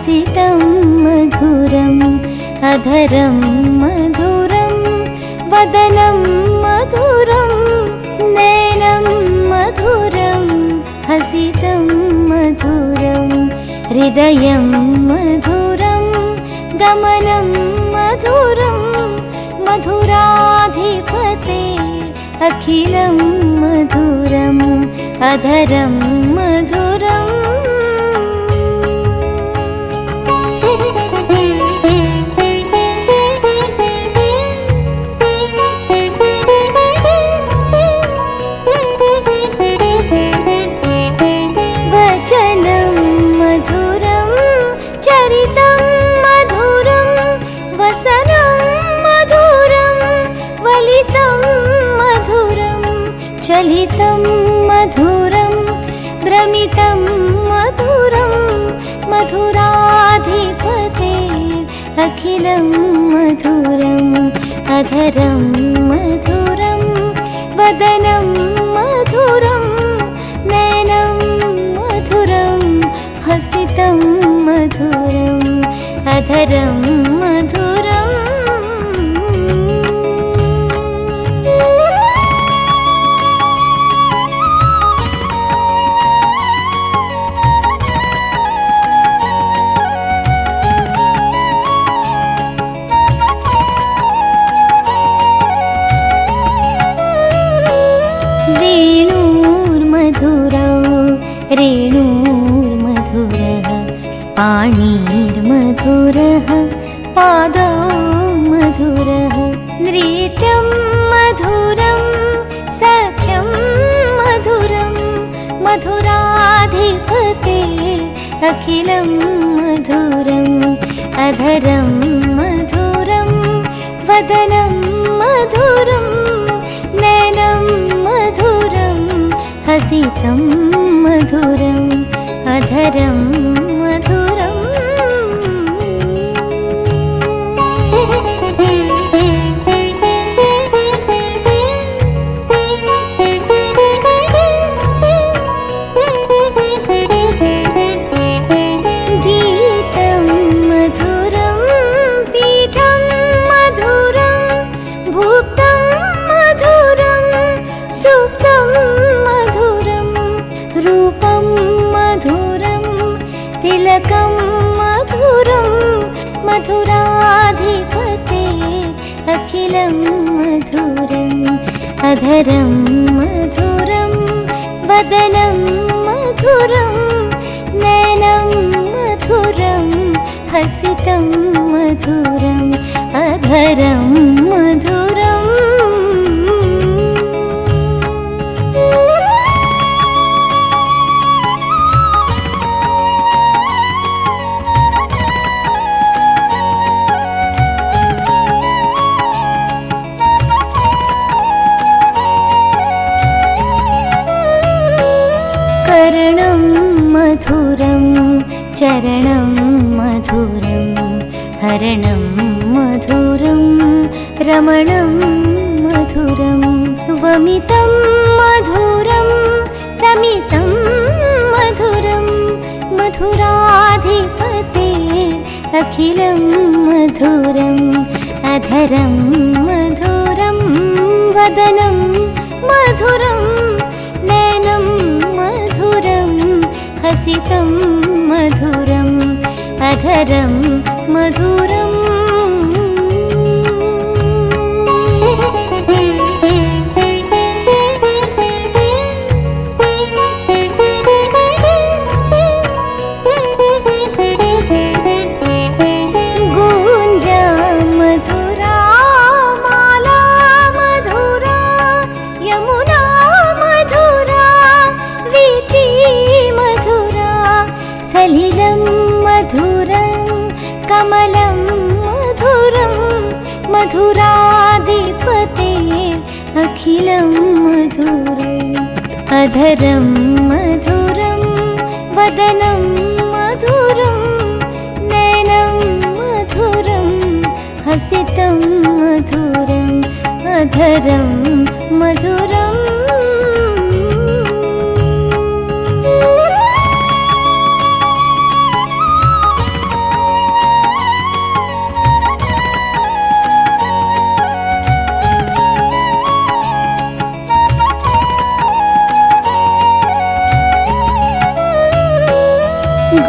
हसितं मधुरम् अधरं मधुरं वदनं मधुरं नयनं मधुरं हसितं मधुरं हृदयं मधुरं गमनं मधुरं मधुराधिपते अखिलं मधुरम् अधरं मधुरम् वचनं मधुरं चरितं मधुरं वसनं मधुरं वलितं मधुरं चलितं मधुरं भ्रमितं मधुरं मधुराधिपते अखिलं मधुरम् अधरं मधुरं वदनं मधुरं नयनं मधुरं हसितं मधुरम् अधरं मधुरम् रेणुर्मधुरः पाणिर्मधुरः पादौ मधुरः नृत्यं मधुरं सख्यं मधुरं मधुराधिपते अखिलं मधुरम् अधरं मधुरं वदनं मधुरं नयनं मधुरं हसितं मधुरम् अधरं मधुरम् गीतं मधुरं पीठं मधुरं भुक्तं मधुरं सुप्तं मधुरं रूपं मधुरं तिलकं मधुरं मधुराधिपते अखिलं मधुरम् अधरं मधुरं वदनं मधुरं नयनं मधुरं हसितं मधुरम् अधरं मधुरम् करणं मधुरं चरणं मधुरं हरणं मधुरं रमणं मधुरं वमितं मधुरं समितं मधुरं मधुराधिपते अखिलं मधुरम् अधरं मधुरं वदनं मधुरं नयनं मधुरं हसितं मधुरम् अधरं मधुरम् सलिलं मधुरं कमलं मधुरं मधुराधिपते अखिलं मधुरम् अधरं मधुरं वदनं मधुरं नयनं मधुरं हसितं मधुरम् अधरं मधुरम्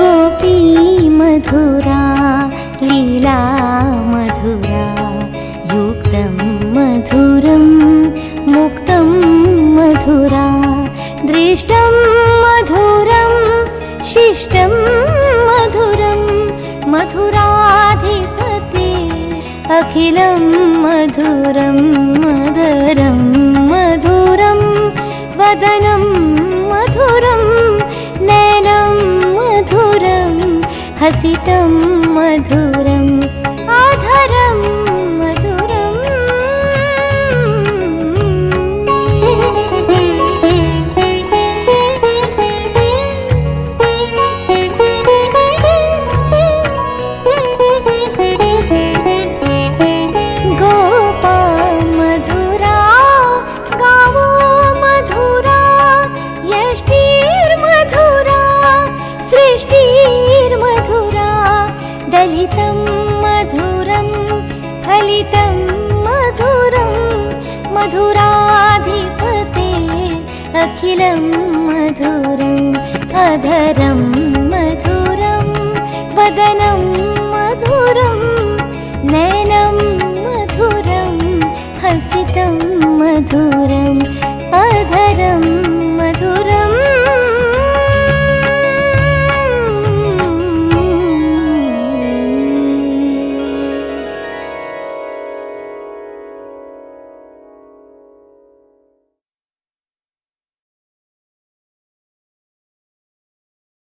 गोपी मधुरा लीला मधुरा युक्तं मधुरं मुक्तं मधुरा दृष्टं मधुरं शिष्टं मधुरं मधुराधिपते अखिलं मधुरं मदरं मधुरं वदनं मधुरं नयनं मधुरं हसितं मधुरम् आधरं मधुरम् गोपा मधुरा गावो मधुरा यष्टिर्मधुरा सृष्टिर्मधुरा दलितं मधुरं फलितं मधुरं मधुराधिपते अखिलं मधुरम् अधरं मधुरं वदनं